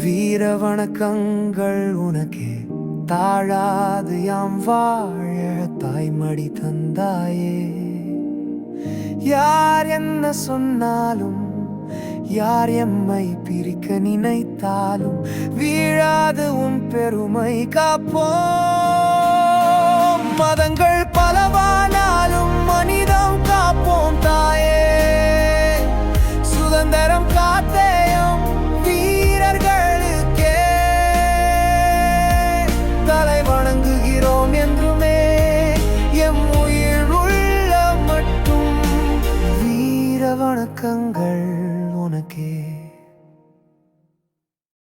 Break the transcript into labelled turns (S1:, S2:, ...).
S1: வீர வணக்கங்கள் உனக்கே. தாழாது யாம் வாழ தாய்மடி தந்தாயே. யார் என்ன சொன்னாலும், யார் எம்மை பிரிக்க நினைத்தாலும், வீழாது உன் பெருமை காப்போம். மதங்கள் பலவானாலும் மனிதம் காப்போம் தாயே. சுதந்திரம் காத்தேயும் வீரர்களுக்கே தலை வணங்குகிறோம் என்றுமே. எம் உயிர் உள்ள மட்டும் வீர வணக்கங்கள் உனக்கே.